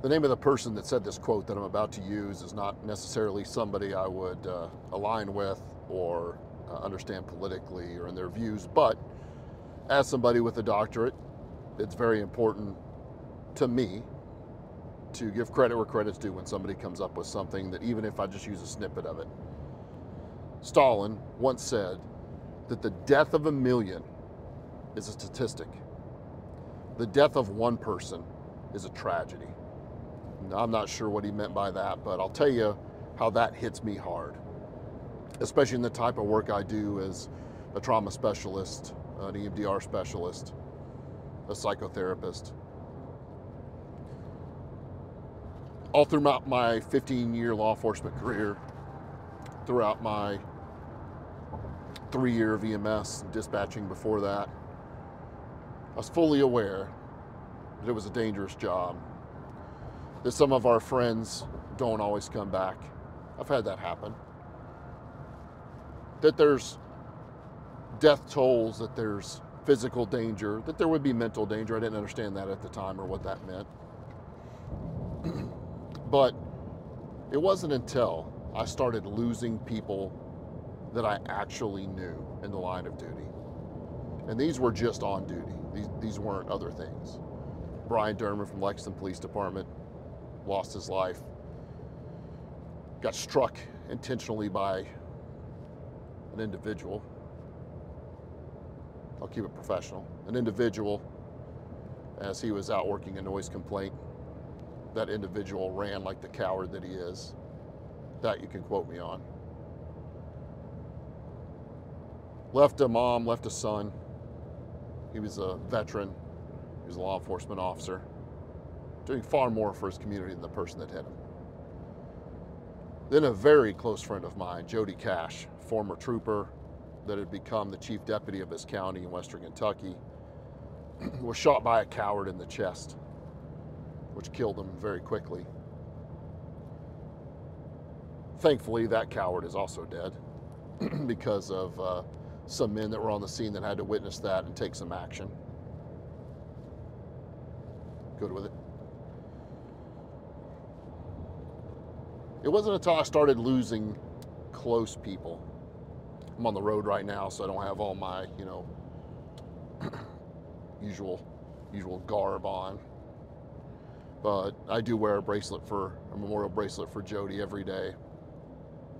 The name of the person that said this quote that I'm about to use is not necessarily somebody I would align with or understand politically or in their views, but as somebody with a doctorate, it's very important to me to give credit where credit's due when somebody comes up with something that, even if I just use a snippet of it. Stalin once said that the death of 1,000,000 is a statistic. The death of one person is a tragedy. Now, I'm not sure what he meant by that, but I'll tell you how that hits me hard, especially in the type of work I do as a trauma specialist, an EMDR specialist, a psychotherapist. All throughout my 15-year law enforcement career, throughout my 3-year of EMS and dispatching before that, I was fully aware that it was a dangerous job, that some of our friends don't always come back. I've had that happen. That there's death tolls, that there's physical danger, that there would be mental danger. I didn't understand that at the time or what that meant. But it wasn't until I started losing people that I actually knew in the line of duty. And these were just on duty. These weren't other things. Brian Derman from Lexington Police Department lost his life, got struck intentionally by an individual. I'll keep it professional. An individual, as he was out working a noise complaint. That individual ran like the coward that he is. That you can quote me on. Left a mom, left a son. He was a veteran. He was a law enforcement officer, doing far more for his community than the person that hit him. Then a very close friend of mine, Jody Cash, former trooper that had become the chief deputy of his county in Western Kentucky, was shot by a coward in the chest, which killed him very quickly. Thankfully, that coward is also dead because of some men that were on the scene that had to witness that and take some action. Good with it. It wasn't until I started losing close people. I'm on the road right now, so I don't have all my, usual garb on. But I do wear a memorial bracelet for Jody every day.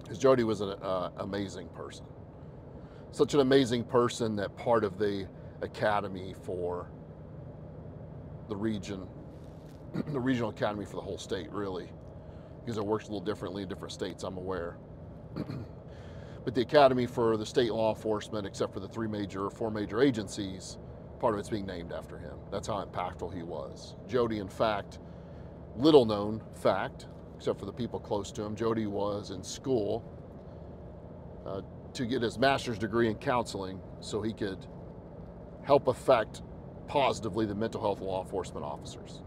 Because Jody was an amazing person. Such an amazing person that part of the academy for the region, the regional academy for the whole state, really, because it works a little differently in different states, I'm aware. But the academy for the state law enforcement, except for the 4 major agencies, part of it's being named after him. That's how impactful he was. Jody, in fact, little known fact, except for the people close to him, Jody was in school to get his master's degree in counseling so he could help affect positively the mental health of law enforcement officers.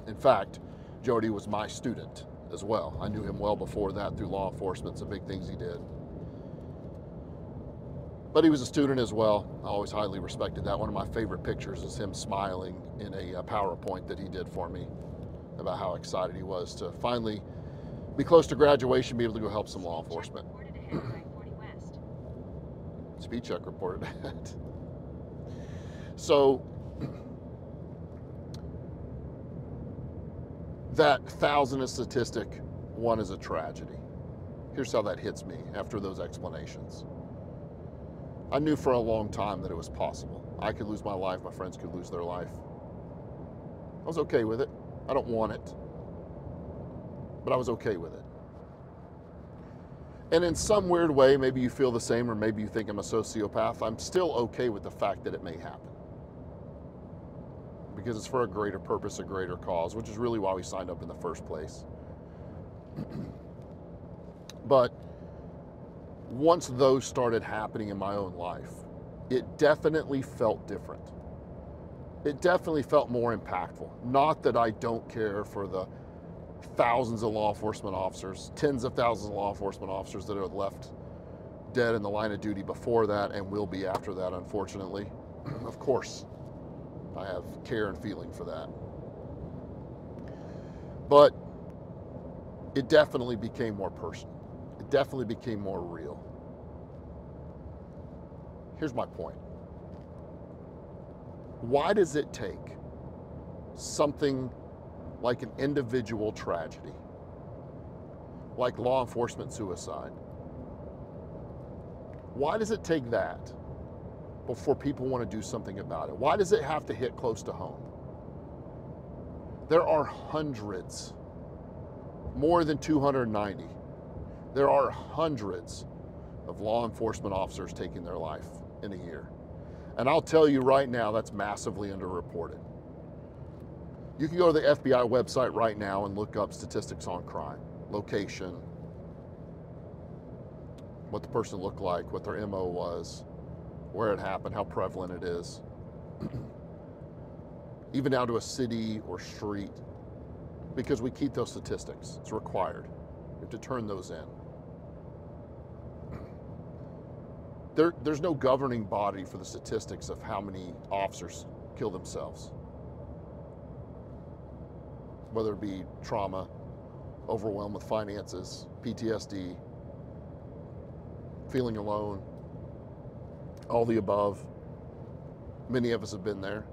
In fact, Jody was my student as well. I knew him well before that through law enforcement, some big things he did. But he was a student as well. I always highly respected that. One of my favorite pictures is him smiling in a PowerPoint that he did for me about how excited he was to finally be close to graduation, be able to go help some law enforcement. Speed check reported ahead. So that 1,000 is statistic, 1 is a tragedy. Here's how that hits me after those explanations. I knew for a long time that it was possible. I could lose my life, my friends could lose their life. I was okay with it. I don't want it, but I was okay with it. And in some weird way, maybe you feel the same, or maybe you think I'm a sociopath, I'm still okay with the fact that it may happen. Because it's for a greater purpose, a greater cause, which is really why we signed up in the first place. But once those started happening in my own life, it definitely felt different. It definitely felt more impactful. Not that I don't care for the thousands of law enforcement officers, tens of thousands of law enforcement officers that are left dead in the line of duty before that and will be after that, unfortunately. Of course, I have care and feeling for that. But it definitely became more personal. It definitely became more real. Here's my point. Why does it take something like an individual tragedy, like law enforcement suicide? Why does it take that before people want to do something about it? Why does it have to hit close to home? There are hundreds, more than 290. There are hundreds of law enforcement officers taking their life in a year. And I'll tell you right now, that's massively underreported. You can go to the FBI website right now and look up statistics on crime, location, what the person looked like, what their MO was, where it happened, how prevalent it is. Even down to a city or street, because we keep those statistics. It's required. You have to turn those in. There's no governing body for the statistics of how many officers kill themselves. Whether it be trauma, overwhelmed with finances, PTSD, feeling alone, all the above. Many of us have been there.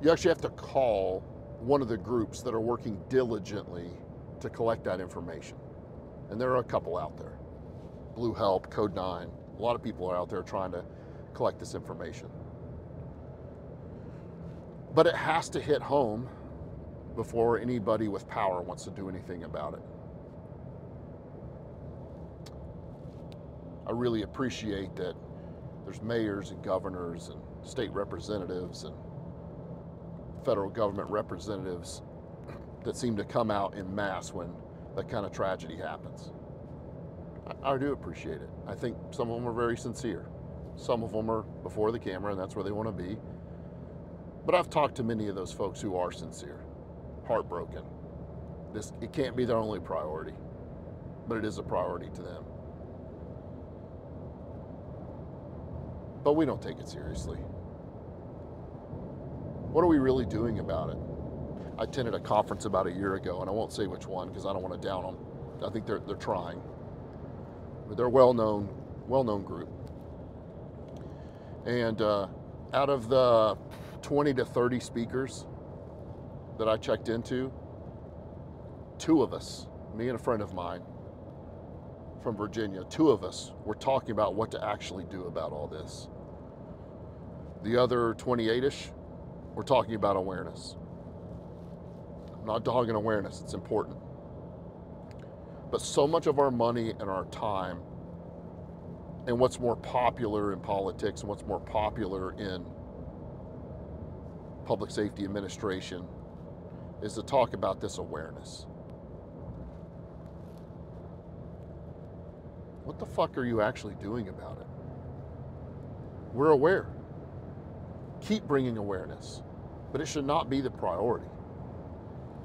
You actually have to call one of the groups that are working diligently to collect that information. And there are a couple out there. Blue Help, Code 9. A lot of people are out there trying to collect this information. But it has to hit home before anybody with power wants to do anything about it. I really appreciate that there's mayors and governors and state representatives and federal government representatives that seem to come out in mass when that kind of tragedy happens. I do appreciate it. I think some of them are very sincere. Some of them are before the camera, and that's where they want to be. But I've talked to many of those folks who are sincere, heartbroken. It can't be their only priority, but it is a priority to them. But we don't take it seriously. What are we really doing about it? I attended a conference about a year ago, and I won't say which one because I don't want to down them. I think they're trying. But they're a well-known group. And out of the 20 to 30 speakers that I checked into, 2 of us, me and a friend of mine from Virginia, 2 of us were talking about what to actually do about all this. The other 28-ish were talking about awareness. I'm not dogging awareness, it's important. But so much of our money and our time and what's more popular in politics and what's more popular in public safety administration is to talk about this awareness. What the fuck are you actually doing about it? We're aware. Keep bringing awareness, but it should not be the priority.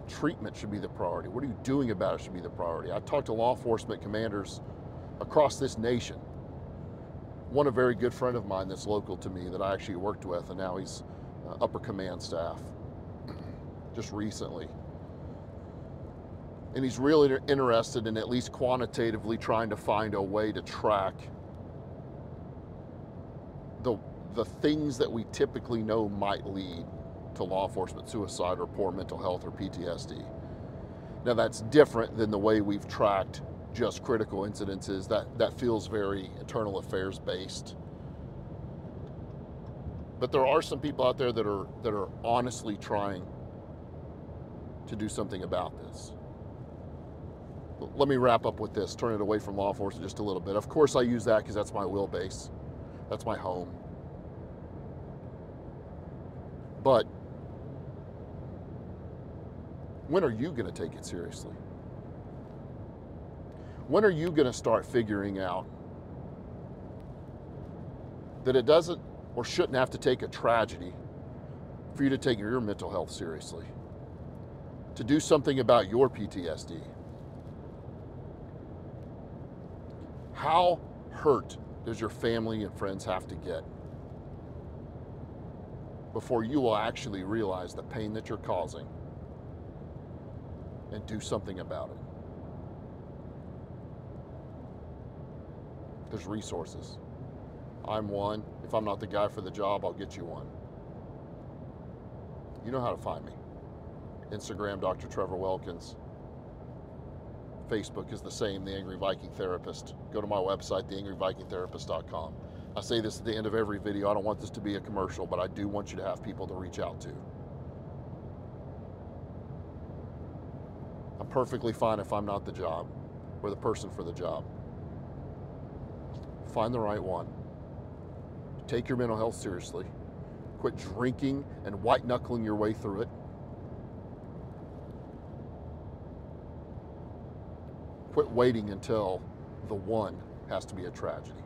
Treatment should be the priority. What are you doing about it should be the priority. I talked to law enforcement commanders across this nation. One, a very good friend of mine that's local to me that I actually worked with, and now he's upper command staff just recently. And he's really interested in at least quantitatively trying to find a way to track the things that we typically know might lead to law enforcement suicide or poor mental health or PTSD. Now that's different than the way we've tracked just critical incidences. That feels very internal affairs based. But there are some people out there that are honestly trying to do something about this. Let me wrap up with this, turn it away from law enforcement just a little bit. Of course I use that because that's my wheelbase. That's my home. But when are you going to take it seriously? When are you going to start figuring out that it doesn't or shouldn't have to take a tragedy for you to take your mental health seriously, to do something about your PTSD? How hurt does your family and friends have to get before you will actually realize the pain that you're causing and do something about it. There's resources. I'm one. If I'm not the guy for the job, I'll get you one. You know how to find me. Instagram, Dr. Trevor Wilkins. Facebook is the same, The Angry Viking Therapist. Go to my website, theangryvikingtherapist.com. I say this at the end of every video. I don't want this to be a commercial, but I do want you to have people to reach out to. I'm perfectly fine if I'm not the job or the person for the job. Find the right one. Take your mental health seriously. Quit drinking and white-knuckling your way through it. Quit waiting until the one has to be a tragedy.